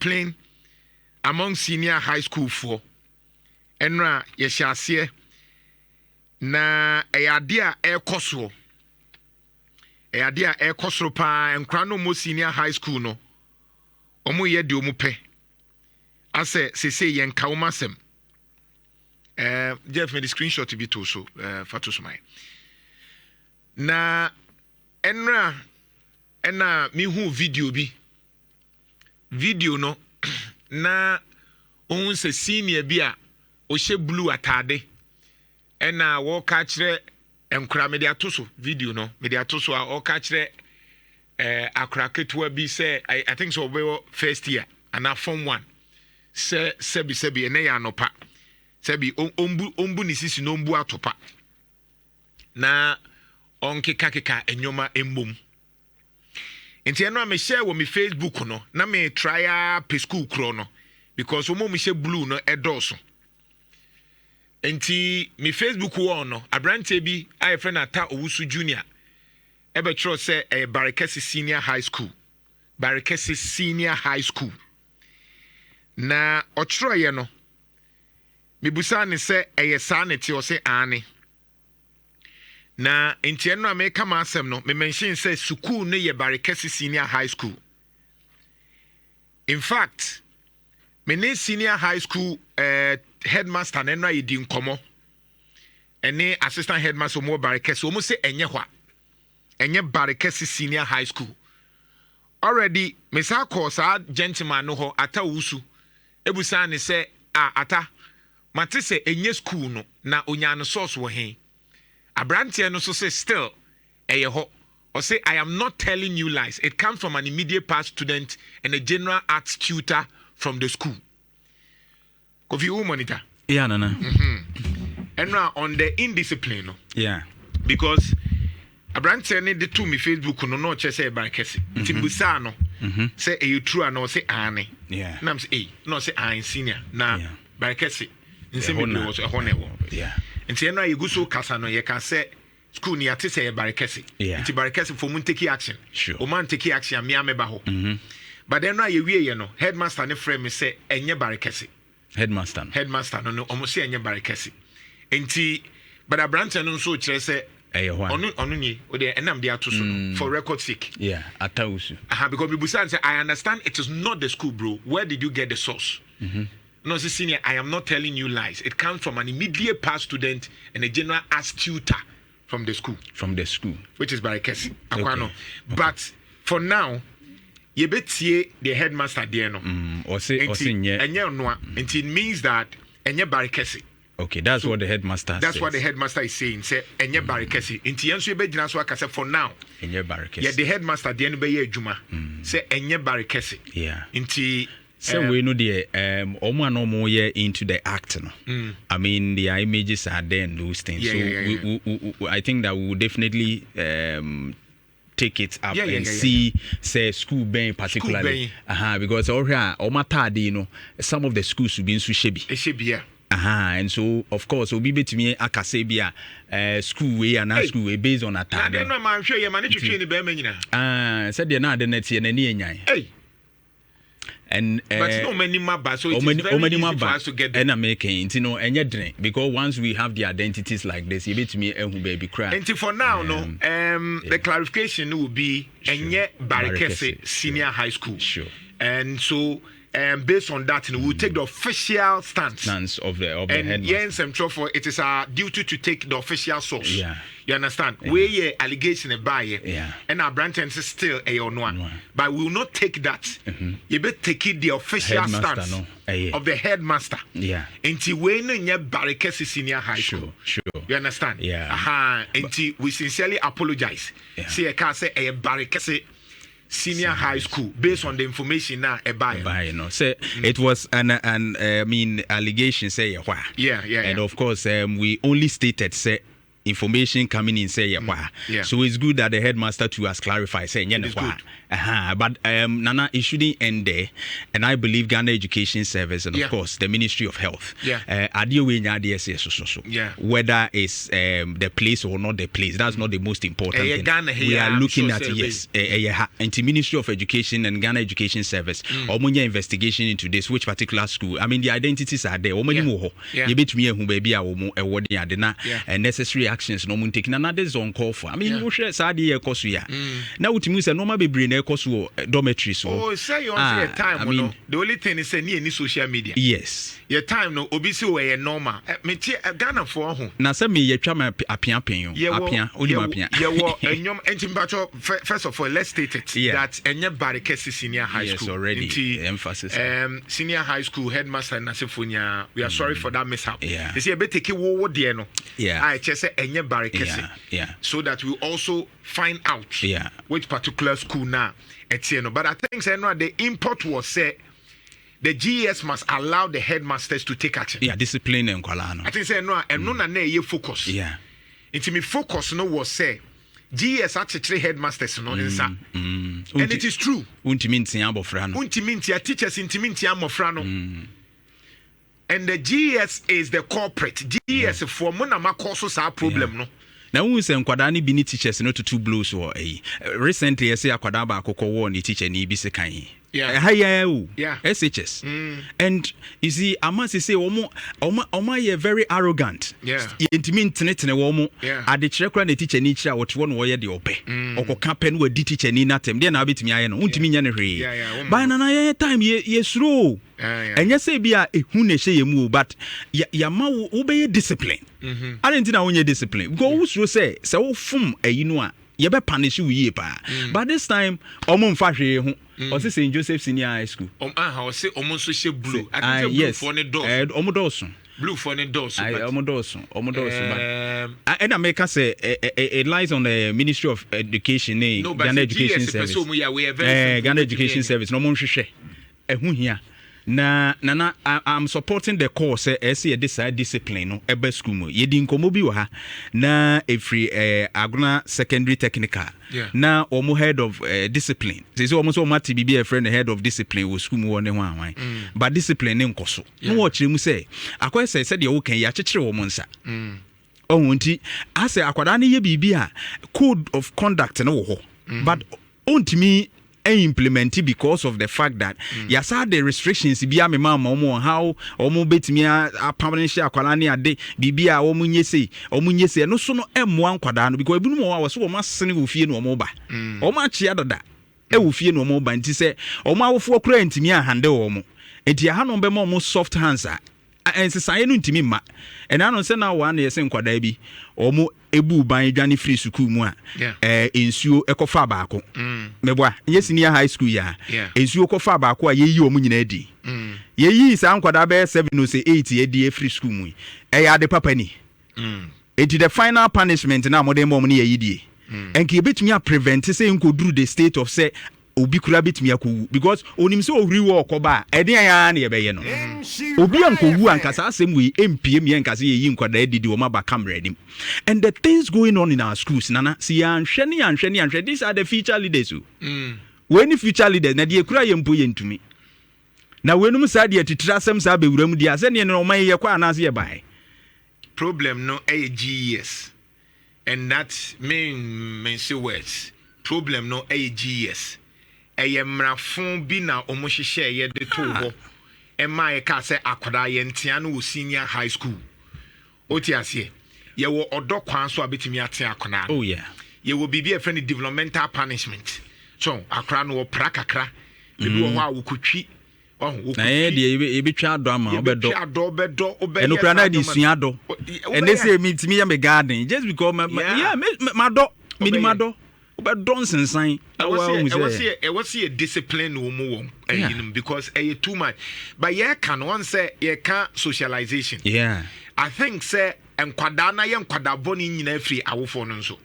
indiscipline among senior high school for enra yeshase na eyadia ekoso eyadia ekoso pa enkra no mo senior high school no omo ye de omo pe ase sese yen kawmasem Jeff made the screenshot to be too so fatos my na enra mi hu video no na on se senior bia o she blue atade ena wo ka kire enkura me dia to so video no me dia to so a o ka kire akura ketua bi say I think so we first year and form 1 se sebi ene ya nopa sebi ombu ni sisi no mbu atopa na onkeka enyoma embom enti eno a me share wo me Facebook no na me try pe school kro no because omo me share blue no edoso enti me Facebook wo no abrante bi ai friend ata owusu junior ebe tro say Barekesi senior high school Barekesi senior high school na otro ye no me busa ne say sanity o say ane na enti no me kama asem no me mention say school no ye Barekesi senior high school. In fact me ne senior high school headmaster na na yedi nkomo ene assistant headmaster mo Barekesi o mo say enye hwa enye Barekesi senior high school already me sa call sa gentleman no ho ata wusu ebusa ne say ata mate say enye school no na onya no source wo hen Abrantia no so say still ho or say I am not telling you lies. It comes from an immediate past student and a general arts tutor from the school. Kofi who monitor? Yeah, nana. And now on the indiscipline. Yeah. Because Abrantia need the two me Facebook no say Barekesi. Timbusa no say you true and no say ane. Yeah. Nam say no say I senior. Na Barekesi. Yeah. Was a honor. Yeah. Nti eno ayegu so kasa no ye can say school ni ate say Barekesi. Nti Barekesi for mun take action. Sure. O man take action me ameba ho. But then no ayewie ye no headmaster ne frame me say enye Barekesi. Headmaster no omo say enye Barekesi. Nti but Abrante no so kire say onu ni o de enam de ato so no for record sake. Yeah, atawusu. Because people say I understand it is not the school, bro. Where did you get the source? No, senior, I am not telling you lies. It comes from an immediate past student and a general arts tutor from the school. Which is Barekesi. Okay. But for now, you betie the headmaster there no. It means that enye Barekesi. Okay, that's so, what the headmaster That's says. what the headmaster is saying. Say enye Barekesi. Inti yenso ebe jina so aka say for now. Enye Barekesi. Yeah, the headmaster there no be ye adwuma. Say enye Barekesi. Yeah. Inti so we know the omo year into the act no. I mean their images are there and those things. We, I think that we will definitely take it up and see say school being particularly because you know some of the schools will be in Shebi. And so of course obi betimi akase bia school way and school way based on that. Na dem no man hwe ye man twetwe ni be ma nyina. Said they na de net ye na ni enyan. And but no many maba so it is very easy for us to get them. And making you know because once we have the identities like this, you bet me who baby cry. And for now, the clarification will be enye Barekesi senior high school. Sure. And so based on that, we'll take the official stance of the and yes, it is our duty to take the official source. Yeah. You understand? Where your allegation about and our brand is still a on one. But we will not take that. You better take it the official stance of the headmaster. Yeah. Until when you Barekesi senior high school. Sure. You understand? Yeah. Until we sincerely apologize. See, I can't say a Barekesi senior high school based on the information now say it was an allegation say yeah and of course we only stated say information coming in say so it's good that the headmaster too has clarified say but Nana, it shouldn't end there, and I believe Ghana Education Service and of course the Ministry of Health whether it's the place or not the place, that's not the most important thing. We are looking at the Ministry of Education and Ghana Education Service investigation into this, which particular school. I mean, the identities are there. And necessary actions no taking another zone call for. I mean, we share Sadi now with me, normal be bring dormitories. Oh, say you want your time. I mean, the only thing is any social media. Yes. Your time no obisi we normal. Me Ghana for ho. Na say me ye twa ma apia penyo. Apia, only apia. Ye wo enyom entimbacho first of all, let's state it that enye Barikesi Senior High School. Yes, already emphasis. Senior high school headmaster Nasifunya, we are sorry for that mishap. You see, a bit take wo there no. I just say enye Barikesi. So that we also find out which particular school now etieno. But I think say no, the import was say the GES must allow the headmasters to take action. Discipline and kwala no. I think say no, and no na ye focus. Into me focus no was say GES actually headmasters no inside. And it is true. Untiminti amofra no. Untiminti teachers intiminti amofra no. And the GES is the corporate. GES for monama causes our problem no. Now we say nkwada ni bi ni teachers no to two blows or recently I say akwada ba akoko wo ni teacher ni bi se kan. SHS. And you see, I must say, Oma ye very arrogant. Intimate woman. At the check the teacher nature, what one way the ope. Or campaign with teacher ni natem. Then I bit me, I know, untiminian. By an time, ye slow. And yes, say be a hune say you move, but Yama obey discipline. I didn't know when you discipline. Go through say, so fum a you you be punish you ye pa. But this time, Omon Fashe, or St. Joseph Senior High School. I say almost so blue. Yes, for the door. Omodosun. Blue for the door. Omodosun. And I make us say it lies on the Ministry of Education, Ghana Education Service. Ghana Education Service, no more share. Here. Na I'm supporting the course as a discipline no ebe school mu yedi nkomo bi wa ha na every Agona secondary technical na omo head of discipline say omo so mati bi a friend head of discipline wo school mu won ho anwan but discipline ne nkoso no wo kire mu say akwai say de wo kan ya kekere wo nsa nti ase akwada ne ye bibi a code of conduct no wo ho but ontimi implement it because of the fact that yasa the restrictions bi a me mama how omo betimi a permanent share akwala ne ade bibia omo nyese no so no emmo ankwada no because ebunu mo wa so omo asene wo fie no omo ba omo achi adada e wo fie no omo ba nti se omo awofo kura ntimi a hande omo enti ha no be mo omo soft hands a ensesaye no ntimi ma ena no se na wa na yese nkwada bi omo ebu ban dwane free school mu a ensuo ekofa baako meboa nye senior high school ya ensuo kofa baako a yeyi omu nyina adi yeyi sa nkwada be 7 no say 8 adi free school mu ya de papa ni enti the final punishment na modern mom ni yeyi die enke betumi a prevent say nkoduru the state of say obi kura betumi akowu because onim say ohuri wo okoba eden ya na ye be ye no obi ankowu ankasa asem we mpiem ye ankasa ye yi nkwada adidi wo maba camera dim and the things going on in our schools nana see anhwene these are the future leaders when the future leaders na de kura ye mpo ye ntumi na wenum sa de titira asem sa be wuram di ase ne no man ye kwa anase ye bai problem no GES and that mean say words problem no GES mrafon bi na omo hihye ye de to ho ema ye ka se akoda ye ntia no senior high school oti ase ye wo odokwan so abetimi ate akona ye wo bibi e friend developmental punishment so akra no wo pra kakra bibi wo ho a wo kotwi na ye de ebetwa ado ama obedo eno kra na di sua ado and they say me ya me garden just because my do minimado don't sign. I was a discipline because too much. But can one say can't socialization. I think say and kwadana yen kwadaboni nyina free awofo no nso.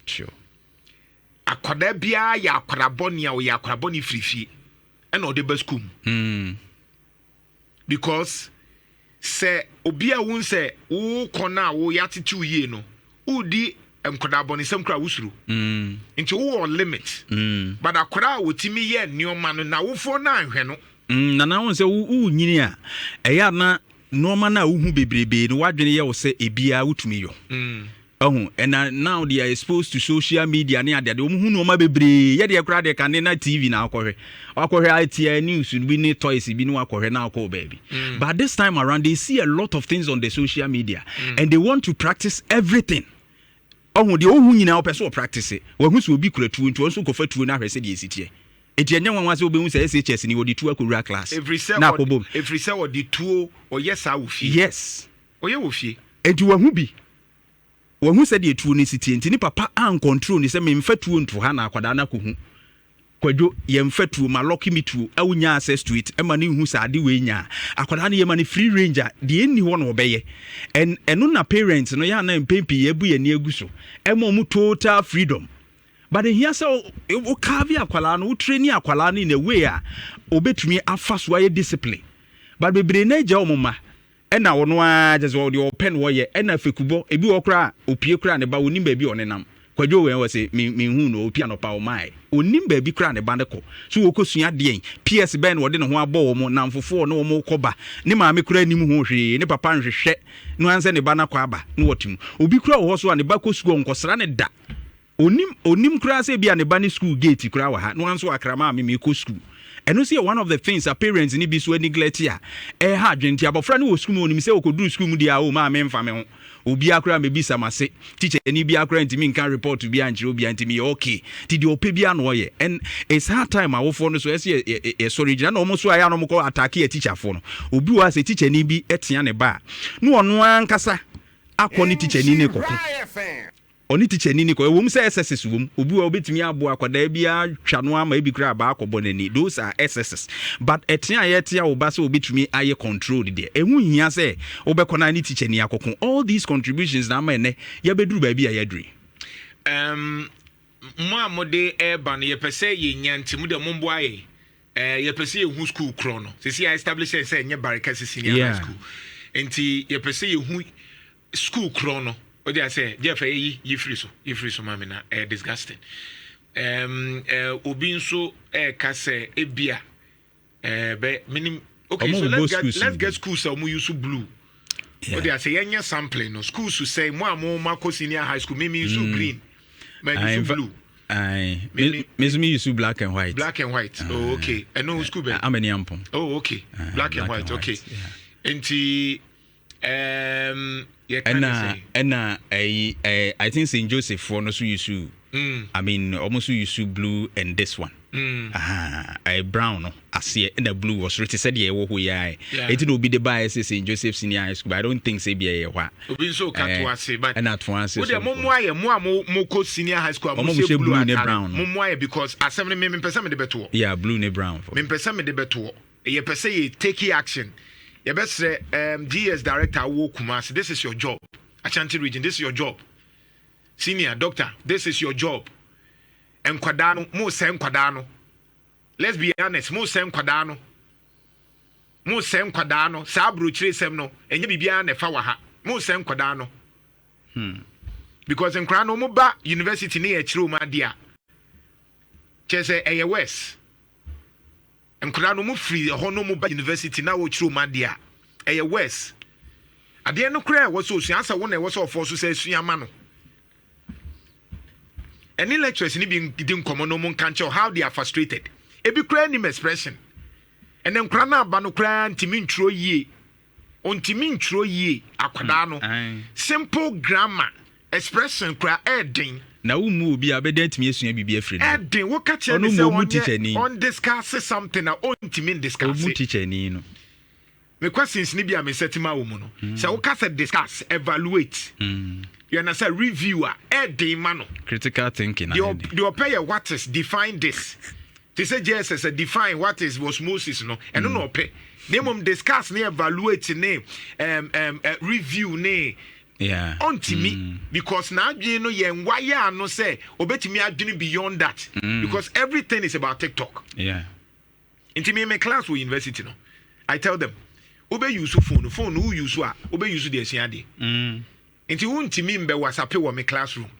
Sure. Akwada bia ya kwadaboni ya kwadaboni free fie. And no the best school. Because say obi a won say wo kona wo yati 2 year no. udi enkoda abonisem kra wusuru nti wo limit but akora wotimi ye nneoma no na wofo na anhwe no na na won se wo nyini a eya na nneoma na wo hu bebrebe no wadwene ye wo se ebia wotumi yo and now they are exposed to social media ne ade hu nneoma bebree ye de kra de kan na TV na akohwe ITI news bi ne toys bi no akohwe na akọ baby but this time around they see a lot of things on the social media and they want to practice everything. Oh, the old nyina person practice it. When who will be creative to also go for two na hwese de esitie. Etianya wan wase obehu say SHS ni wodi two akura class. Every say or the two or yes I will fie. Yes. Or you will fie. Enti wan hu bi. Wan hu say de two ni sitie enti ni papa an control ni say me mfa two nto ha na akwada na ko hu. Kwadwo ye mfa two ma lock me two e wonya access to it e ma ne hu sa ade we nya. Akwada na ye ma ne free ranger de enni ho no obeye. Eno na parents no ya na mpempi ye bu ye ne aguso. E mo mu total freedom. But here so o carve akwala no training akwala no in a way a obetumi afa so aye discipline. But bebre na ja omoma e na wono a just wo de open wo ye e na fekubo ebi wo kra opie kra ne ba onim ba bi onenam. Kwadwo we wo se me hu no opia no pa o mai onim ba bi kra ne ba ne ko so wo kosua de PS Ben wo de ne ho abo wo mo namfofo no wo mo koba ne maame kra nim ho hwe ne papa nhwehwe no anse ne ba na kwa aba no wotim obi kra wo so a ne ba ko school nkosra ne da onim kra se bia ne ba ne school gate kra wa ha no anso akrama me ko school. And you see one of the things our parents need be so neglect here. Ha dwenti abofra no wo school onim se okodu school mu dia o ma me mfa me ho. Obi akra me bisa mase teacher ni bi akra ntimi nkan report bi anjiro bi antimi okay. Ti de ope bi ano ye. And it's hard time awofo no so e sorry na no mo so aya no mo ko attack e teacher fo no. Obi wa se teacher ni bi etia ne ba. No ono ankasa akọ ni teacher ni ne kokko. Oni teacher ni ko ewom say SSS wom obi wa obetumi abo akwada bia twa no ama ebi kra ba akọbọ nani those are SSS but etia yetia oba say obetumi aye control de ehun hia say obekọ na ni teacher ni akọkọ all these contributions na ma ne ya beduru ba bia ya duri mo amode eba no ye pese ye nyantimu de mombo aye ye pese ye hu school kro no se I establish say nye barika senior high school enti ye pese ye hu school kro no. What do I say? Jeff, you free so, mamina, disgusting. Obinso, kase, ebia, be minim. Okay, so let's get schools so we use blue. What do I say? Yenya sampling. No schools who say more Marco senior high school, maybe use green, maybe use blue. Me use black and white. Black and white. Oh, okay. And no school. I'm an yampum. Oh, okay. Black and white. Okay. Enti I think St. Joseph for no so use I mean almost use blue and this one a brown no I see and the blue was really said yeah wo ya it will be the bias St. Joseph Senior High School but I don't think say be a obi so katwa say but and at once wo de mo ko senior high school mo say blue and brown mo because assembly me person me de beto yeah blue ne brown me person me de beto ye person ye take action. Your best GES director wo Kumasi, this is your job. Ashanti region, this is your job. Senior doctor, this is your job. Nkwadano, mo se nkwadano. Let's be honest, mo se nkwadano. Mo se nkwadano, sa abrochire sem no, enye bibia na fa wa ha. Mo se nkwadano. Because nkrano mo ba university ni e chiro ma dia. Chese eye west. Nkrano mo free ho no mo ba university na wo chiro ma dia. Eye west. Ade no kra wo so answer wo na wo so for so say suama no. Any lecturers ni bi din komo no mo kan how they are frustrated. Ebi kra ni expression. And then kra na ba no kra ntimi ntro yie. Ontimi ntro yie akwada no. Simple grammar expression kra edin. Na umu obi abeda ntimi esua bibia free. Edin wo ka che say on discuss something na ontimi discuss. Omu teacher ni no. Me questions ni bia me setima wo mu no. Say wo ka say discuss, evaluate. You understand reviewer edin ma no. Critical thinking. The opay what is define this. They say GES define what is osmosis no. And no pay. They discuss ne evaluate ne review ne. Yeah. Onto me because now you know why no say obetimi adwene beyond that because everything is about TikTok. Yeah. Into me class with university no. I tell them obe use phone who use obe use the asiade. nti wontimi mbe WhatsApp wɔ me classroom.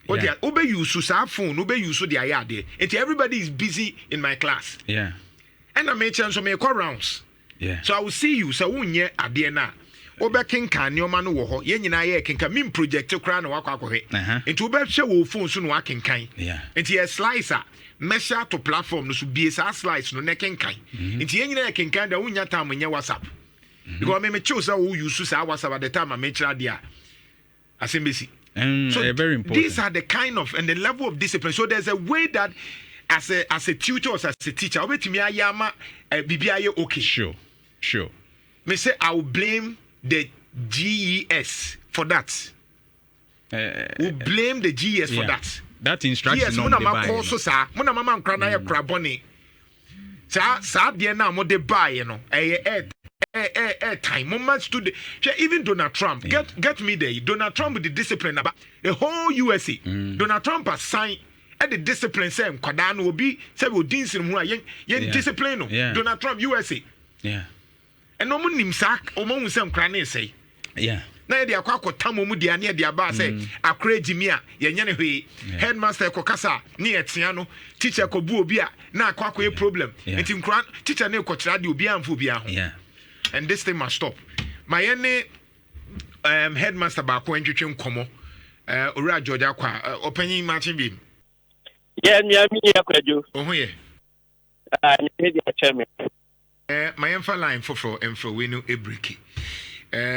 What yeah. Ube use sa phone, ube use the ayade. Nti everybody is busy in my class. Yeah. And I make chance to make rounds. Yeah. So I will see you so wonye ade na. Obe kenka nneoma no wo ho. Ye nyina ye kenka min project kra na wakọ akọhwe. Nti obe hwe wo phone so no wakenkan. Yeah. Nti a slicer measure to platform no so bie sa slice no ne kenkan. Nti ye nyina ye kenkan da wonya time nye WhatsApp. Because me choose how you use sa WhatsApp at the time I make sure dia. Asembesi. So very important. These are the kind of and the level of discipline. So there's a way that as a tutor or as a teacher, obetimi ayama bibiaye okay. Sure. Me say I will blame the GES for that. We blame the GES for that. That instruction. Yes, muna ma so sa, muna mama nkra na ye kra boni. Sa de na mo de buy no. Time moments to the even Donald Trump get me there. Donald Trump with the discipline about the whole USA. Donald Trump has signed at the discipline same kwadan will be say we dins in yen discipline no. Donald Trump USA. Yeah. And no mun nimsak o mo nsem krane say. Yeah. Na ye de akwa tam mu dia na ye de aba say akra jimia ye nye ne hwe headmaster ko kasa ne etia no teacher ko bu obi a na akwa problem. Enti nkra teacher na ko kira de obi amfo bi aho. Yeah. And this thing must stop. My any headmaster back when you come Ura Georgia opening Martin Beam. Yeah, oh, yeah. Chairman. My info line for we know a breaky.